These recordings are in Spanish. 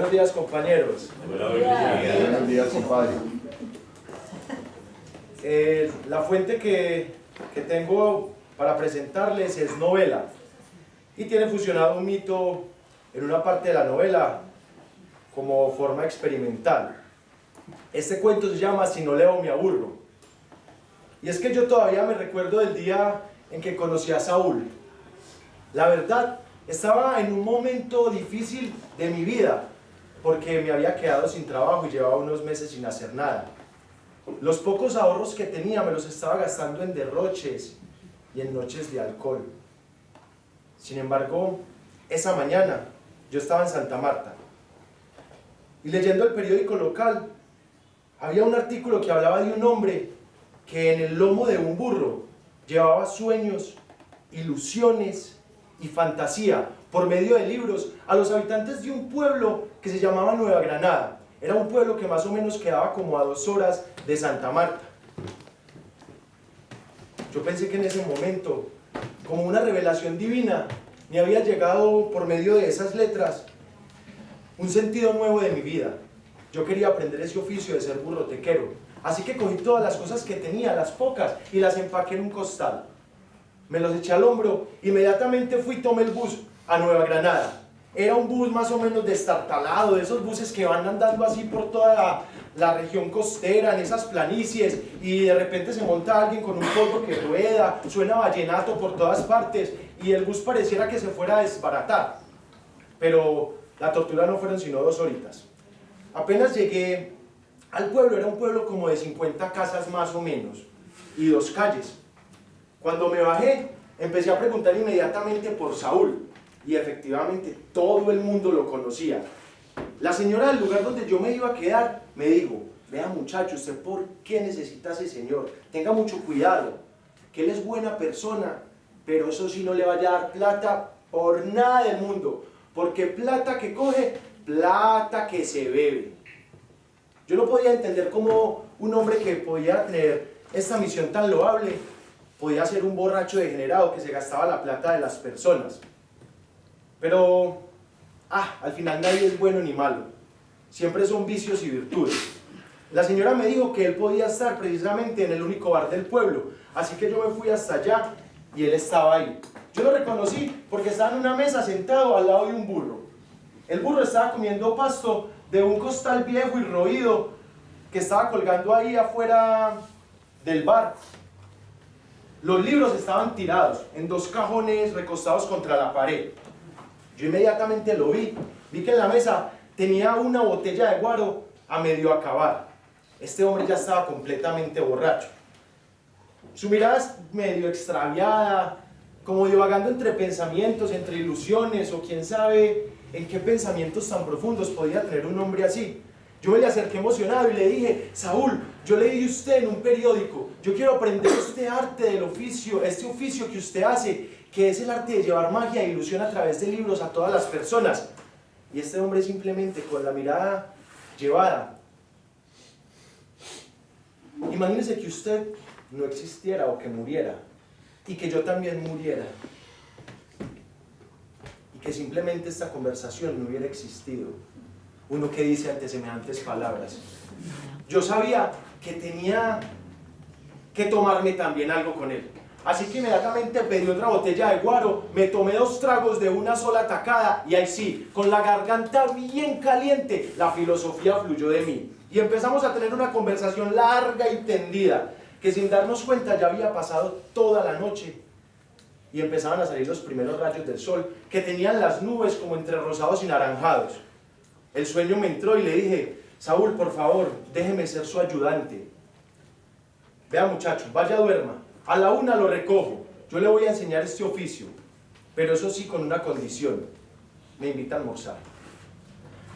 Buenos días, compañeros. Buenos días, compadre. La fuente que tengo para presentarles es novela y tiene fusionado un mito en una parte de la novela como forma experimental. Este cuento se llama Si no leo me aburro. Y es que yo todavía me recuerdo del día en que conocí a Saúl. La verdad, estaba en un momento difícil de mi vida porque me había quedado sin trabajo y llevaba unos meses sin hacer nada. Los pocos ahorros que tenía me los estaba gastando en derroches y en noches de alcohol. Sin embargo, esa mañana yo estaba en Santa Marta y leyendo el periódico local había un artículo que hablaba de un hombre que en el lomo de un burro llevaba sueños, ilusiones y fantasía por medio de libros a los habitantes de un pueblo que se llamaba Nueva Granada. Era un pueblo que más o menos quedaba como a 2 horas de Santa Marta. Yo pensé que en ese momento, como una revelación divina, me había llegado por medio de esas letras un sentido nuevo de mi vida. Yo quería aprender ese oficio de ser burrotequero, así que cogí todas las cosas que tenía, las pocas, y las empaqué en un costal. Me los eché al hombro, inmediatamente fui y tomé el bus a Nueva Granada. Era un bus más o menos destartalado, de esos buses que van andando así por toda la región costera, en esas planicies, y de repente se monta alguien con un polvo que rueda, suena vallenato por todas partes, y el bus pareciera que se fuera a desbaratar. Pero la tortura no fueron sino 2 horitas. Apenas llegué al pueblo, era un pueblo como de 50 casas más o menos, y 2 calles. Cuando me bajé, empecé a preguntar inmediatamente por Saúl, y efectivamente todo el mundo lo conocía. La señora del lugar donde yo me iba a quedar me dijo: vea muchacho, ¿usted por qué necesita a ese señor? Tenga mucho cuidado, que él es buena persona, pero eso sí no le vaya a dar plata por nada del mundo, porque plata que coge, plata que se bebe. Yo no podía entender cómo un hombre que podía tener esta misión tan loable podía ser un borracho degenerado que se gastaba la plata de las personas. Pero, al final nadie es bueno ni malo. Siempre son vicios y virtudes. La señora me dijo que él podía estar precisamente en el único bar del pueblo, así que yo me fui hasta allá y él estaba ahí. Yo lo reconocí porque estaba en una mesa sentado al lado de un burro. El burro estaba comiendo pasto de un costal viejo y roído que estaba colgando ahí afuera del bar. Los libros estaban tirados en 2 cajones recostados contra la pared. Yo inmediatamente lo vi que en la mesa tenía una botella de guaro a medio acabar. Este hombre ya estaba completamente borracho. Su mirada es medio extraviada, como divagando entre pensamientos, entre ilusiones, o quién sabe en qué pensamientos tan profundos podía tener un hombre así. Yo me le acerqué emocionado y le dije: Saúl, yo leí de usted en un periódico, yo quiero aprender este arte del oficio, este oficio que usted hace, que es el arte de llevar magia e ilusión a través de libros a todas las personas. Y este hombre simplemente con la mirada llevada. Imagínese que usted no existiera o que muriera, y que yo también muriera, y que simplemente esta conversación no hubiera existido. Uno que dice ante semejantes palabras: yo sabía que tenía que tomarme también algo con él. Así que inmediatamente pedí otra botella de guaro, me tomé 2 tragos de una sola tacada y ahí sí, con la garganta bien caliente, la filosofía fluyó de mí. Y empezamos a tener una conversación larga y tendida, que sin darnos cuenta ya había pasado toda la noche. Y empezaban a salir los primeros rayos del sol, que tenían las nubes como entre rosados y naranjados. El sueño me entró y le dije: Saúl, por favor, déjeme ser su ayudante. Vea muchacho, vaya duerma. A la 1 lo recojo, yo le voy a enseñar este oficio, pero eso sí con una condición: me invita a almorzar.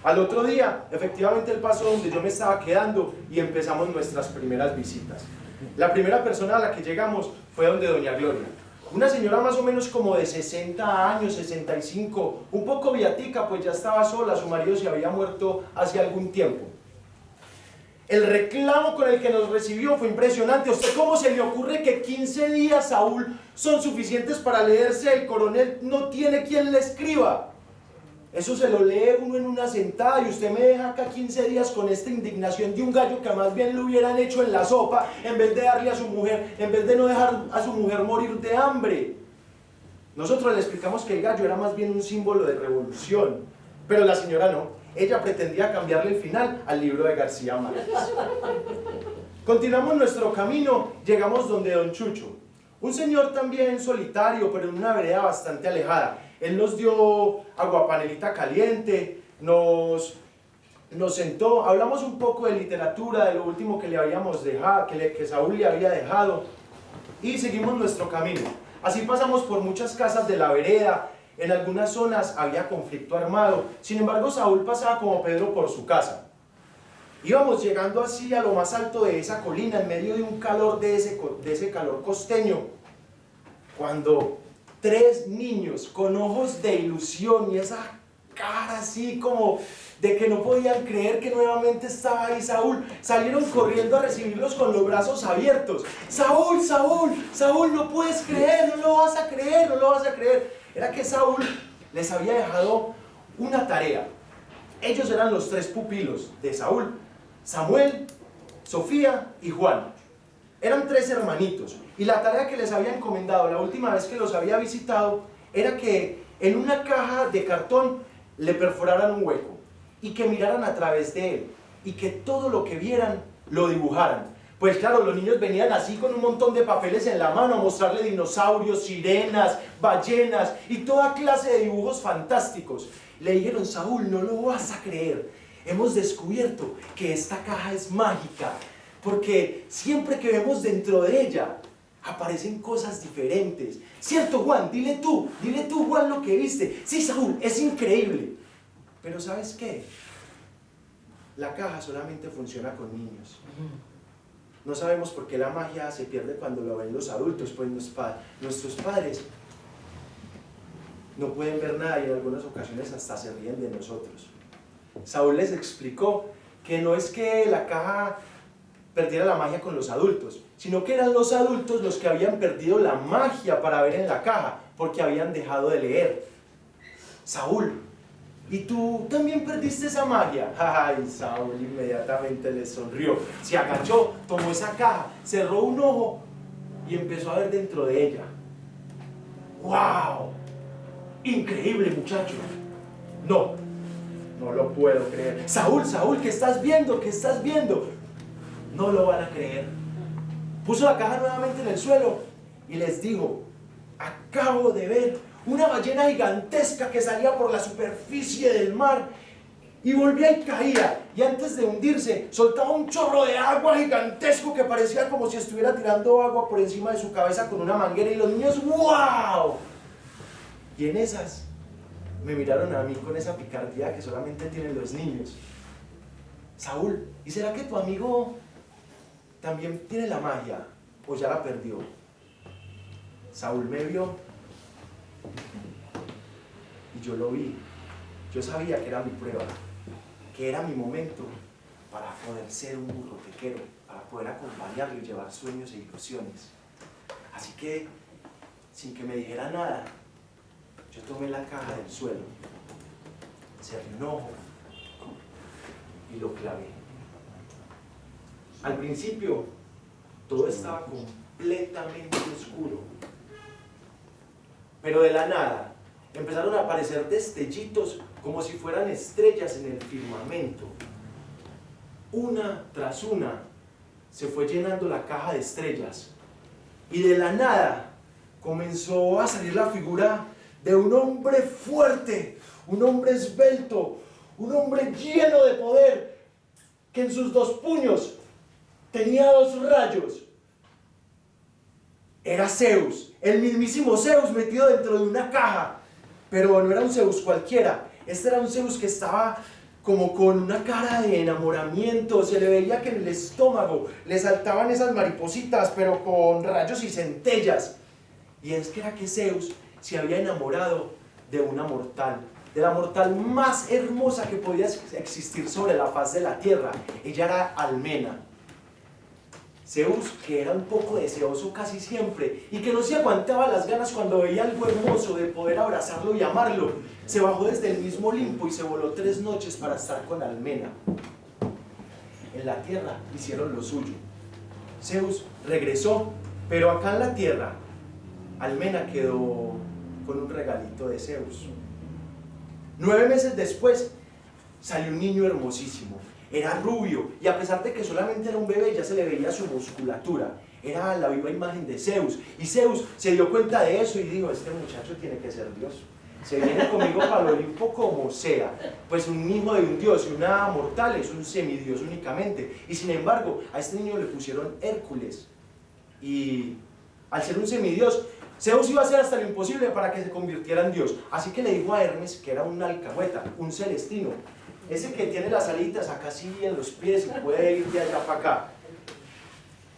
Al otro día, efectivamente él pasó donde yo me estaba quedando y empezamos nuestras primeras visitas. La primera persona a la que llegamos fue donde doña Gloria, una señora más o menos como de 60 años, 65, un poco viatica, pues ya estaba sola, su marido se había muerto hace algún tiempo. El reclamo con el que nos recibió fue impresionante. ¿A usted cómo se le ocurre que 15 días, Saúl, son suficientes para leerse? El coronel no tiene quien le escriba. Eso se lo lee uno en una sentada y usted me deja acá 15 días con esta indignación de un gallo que más bien lo hubieran hecho en la sopa en vez de darle a su mujer, en vez de no dejar a su mujer morir de hambre. Nosotros le explicamos que el gallo era más bien un símbolo de revolución, pero la señora no. Ella pretendía cambiarle el final al libro de García Márquez. Continuamos nuestro camino, llegamos donde Don Chucho, un señor también solitario, pero en una vereda bastante alejada. Él nos dio aguapanelita caliente, nos sentó, hablamos un poco de literatura, de lo último que le habíamos dejado, que Saúl le había dejado, y seguimos nuestro camino. Así pasamos por muchas casas de la vereda. En algunas zonas había conflicto armado, sin embargo Saúl pasaba como Pedro por su casa. Íbamos llegando así a lo más alto de esa colina, en medio de un calor de ese calor costeño, cuando 3 niños con ojos de ilusión y esa cara así como de que no podían creer que nuevamente estaba ahí Saúl, salieron corriendo a recibirlos con los brazos abiertos. Saúl, Saúl, Saúl, no puedes creer, no lo vas a creer, no lo vas a creer. Era que Saúl les había dejado una tarea. Ellos eran los 3 pupilos de Saúl: Samuel, Sofía y Juan. Eran 3 hermanitos, y la tarea que les había encomendado la última vez que los había visitado era que en una caja de cartón le perforaran un hueco y que miraran a través de él y que todo lo que vieran lo dibujaran. Pues claro, los niños venían así con un montón de papeles en la mano a mostrarle dinosaurios, sirenas, ballenas y toda clase de dibujos fantásticos. Le dijeron: Saúl, no lo vas a creer, hemos descubierto que esta caja es mágica, porque siempre que vemos dentro de ella aparecen cosas diferentes. ¿Cierto, Juan? Dile tú, Juan, lo que viste. Sí, Saúl, es increíble. Pero ¿sabes qué? La caja solamente funciona con niños. No sabemos por qué la magia se pierde cuando lo ven los adultos, pues nuestros padres no pueden ver nada y en algunas ocasiones hasta se ríen de nosotros. Saúl les explicó que no es que la caja perdiera la magia con los adultos, sino que eran los adultos los que habían perdido la magia para ver en la caja, porque habían dejado de leer. Saúl, ¿y tú también perdiste esa magia? Ay, Saúl inmediatamente le sonrió, se agachó, tomó esa caja, cerró un ojo y empezó a ver dentro de ella. ¡Wow! ¡Increíble, muchacho! No lo puedo creer. Saúl, ¿qué estás viendo? ¿Qué estás viendo? No lo van a creer. Puso la caja nuevamente en el suelo y les dijo: acabo de ver una ballena gigantesca que salía por la superficie del mar y volvía y caía, y antes de hundirse soltaba un chorro de agua gigantesco que parecía como si estuviera tirando agua por encima de su cabeza con una manguera, y los niños ¡wow! Y en esas me miraron a mí con esa picardía que solamente tienen los niños. Saúl, ¿y será que tu amigo también tiene la magia o ya la perdió? Saúl me vio y yo lo vi. Yo sabía que era mi prueba, que era mi momento para poder ser un burro tequero, para poder acompañarlo y llevar sueños e ilusiones. Así que, sin que me dijera nada, yo tomé la caja del suelo, cerré un ojo y lo clavé. Al principio, todo estaba completamente oscuro, pero de la nada empezaron a aparecer destellitos como si fueran estrellas en el firmamento. Una tras una se fue llenando la caja de estrellas, y de la nada comenzó a salir la figura de un hombre fuerte, un hombre esbelto, un hombre lleno de poder, que en sus 2 puños tenía 2 rayos. Era Zeus, el mismísimo Zeus metido dentro de una caja. Pero no era un Zeus cualquiera, este era un Zeus que estaba como con una cara de enamoramiento. Se le veía que en el estómago le saltaban esas maripositas, pero con rayos y centellas. Y es que era que Zeus se había enamorado de una mortal, de la mortal más hermosa que podía existir sobre la faz de la tierra. Ella era Almena. Zeus, que era un poco deseoso casi siempre y que no se aguantaba las ganas cuando veía algo hermoso de poder abrazarlo y amarlo, se bajó desde el mismo Olimpo y se voló 3 noches para estar con Almena. En la tierra hicieron lo suyo. Zeus regresó, pero acá en la tierra, Almena quedó con un regalito de Zeus. 9 meses después, salió un niño hermosísimo. Era rubio, y a pesar de que solamente era un bebé, ya se le veía su musculatura. Era la viva imagen de Zeus. Y Zeus se dio cuenta de eso y dijo, este muchacho tiene que ser Dios. Se viene conmigo para el Olimpo como sea. Pues un hijo de un dios y una mortal es un semidios únicamente. Y sin embargo, a este niño le pusieron Hércules. Y al ser un semidios, Zeus iba a hacer hasta lo imposible para que se convirtiera en Dios. Así que le dijo a Hermes, que era un alcahueta, un celestino, ese que tiene las alitas acá así en los pies y puede ir de allá para acá.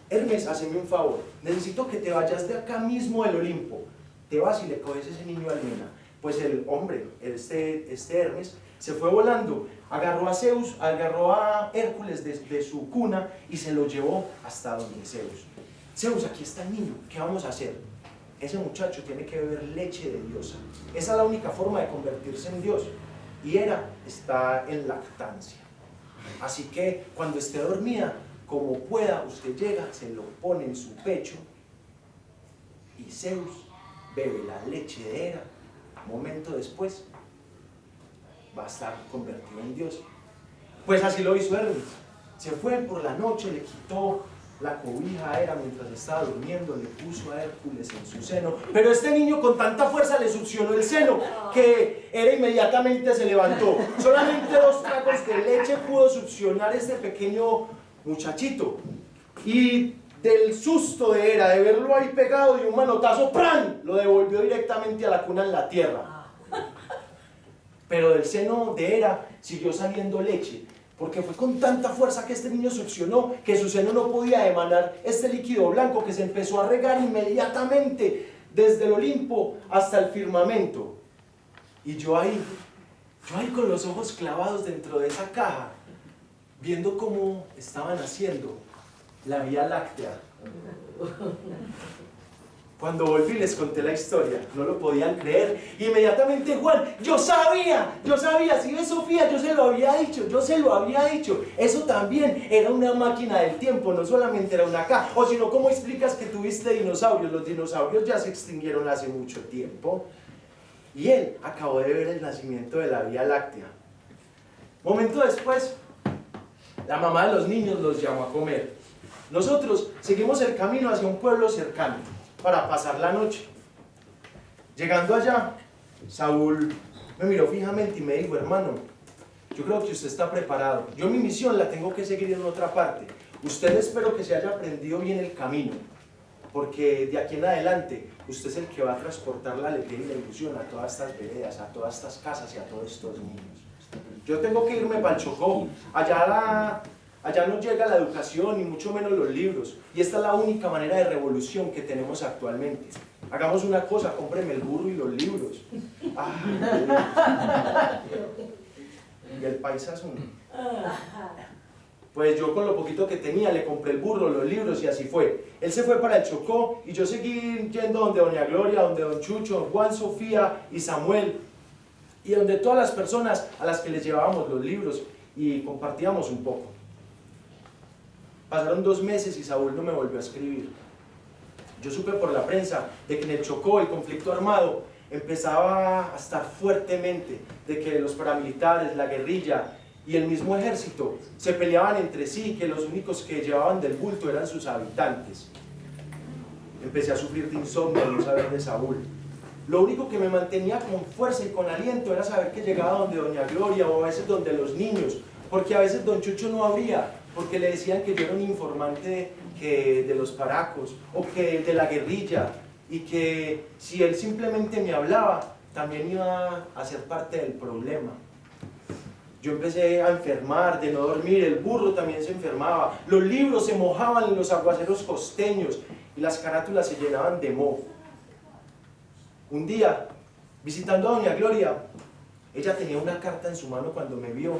Hermes, haceme un favor, necesito que te vayas de acá mismo del Olimpo. Te vas y le coges ese niño a Almena. Pues el hombre, este Hermes, se fue volando, agarró a Zeus, agarró a Hércules de su cuna y se lo llevó hasta donde Zeus. Zeus, aquí está el niño, ¿qué vamos a hacer? Ese muchacho tiene que beber leche de diosa. Esa es la única forma de convertirse en Dios. Y Hera está en lactancia. Así que cuando esté dormida, como pueda, usted llega, se lo pone en su pecho y Zeus bebe la leche de Hera. Un momento después va a estar convertido en Dios. Pues así lo hizo Hermes. Se fue por la noche, le quitó la cobija a Hera mientras estaba durmiendo, le puso a Hércules en su seno, pero este niño con tanta fuerza le succionó el seno que Hera inmediatamente se levantó. Solamente 2 tragos de leche pudo succionar este pequeño muchachito, y del susto de Hera de verlo ahí pegado y un manotazo, ¡pran!, lo devolvió directamente a la cuna en la tierra. Pero del seno de Hera siguió saliendo leche, porque fue con tanta fuerza que este niño succionó que su seno no podía emanar este líquido blanco que se empezó a regar inmediatamente desde el Olimpo hasta el firmamento. Y yo ahí con los ojos clavados dentro de esa caja, viendo cómo estaban haciendo la Vía Láctea. Cuando volví les conté la historia, no lo podían creer. Inmediatamente Juan, yo sabía, si ves Sofía, yo se lo había dicho. Eso también era una máquina del tiempo, no solamente era una caja. O si no, ¿cómo explicas que tuviste dinosaurios? Los dinosaurios ya se extinguieron hace mucho tiempo. Y él acabó de ver el nacimiento de la Vía Láctea. Momento después, la mamá de los niños los llamó a comer. Nosotros seguimos el camino hacia un pueblo cercano para pasar la noche. Llegando allá, Saúl me miró fijamente y me dijo, hermano, yo creo que usted está preparado. Yo mi misión la tengo que seguir en otra parte. Usted espero que se haya aprendido bien el camino, porque de aquí en adelante usted es el que va a transportar la alegría y la ilusión a todas estas veredas, a todas estas casas y a todos estos niños. Yo tengo que irme para el Chocó. Allá no llega la educación, ni mucho menos los libros. Y esta es la única manera de revolución que tenemos actualmente. Hagamos una cosa, cómpreme el burro y los libros. Y el paisazo. Pues yo con lo poquito que tenía le compré el burro, los libros y así fue. Él se fue para el Chocó y yo seguí yendo donde doña Gloria, donde don Chucho, Juan, Sofía y Samuel. Y donde todas las personas a las que les llevábamos los libros y compartíamos un poco. Pasaron 2 meses y Saúl no me volvió a escribir. Yo supe por la prensa de que en el Chocó el conflicto armado empezaba a estar fuertemente, de que los paramilitares, la guerrilla y el mismo ejército se peleaban entre sí, que los únicos que llevaban del bulto eran sus habitantes. Empecé a sufrir de insomnio al no saber de Saúl. Lo único que me mantenía con fuerza y con aliento era saber que llegaba donde doña Gloria o a veces donde los niños, porque a veces don Chucho no abría, porque le decían que yo era un informante de los paracos o que de la guerrilla, y que si él simplemente me hablaba, también iba a ser parte del problema. Yo empecé a enfermar, de no dormir, el burro también se enfermaba, los libros se mojaban en los aguaceros costeños y las carátulas se llenaban de moho. Un día, visitando a doña Gloria, ella tenía una carta en su mano cuando me vio.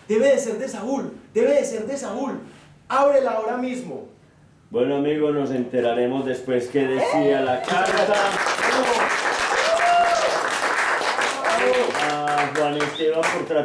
Debe de ser de Saúl, debe de ser de Saúl. Ábrela ahora mismo. Bueno, amigos, nos enteraremos después qué decía la carta. A Juan Esteban por tratar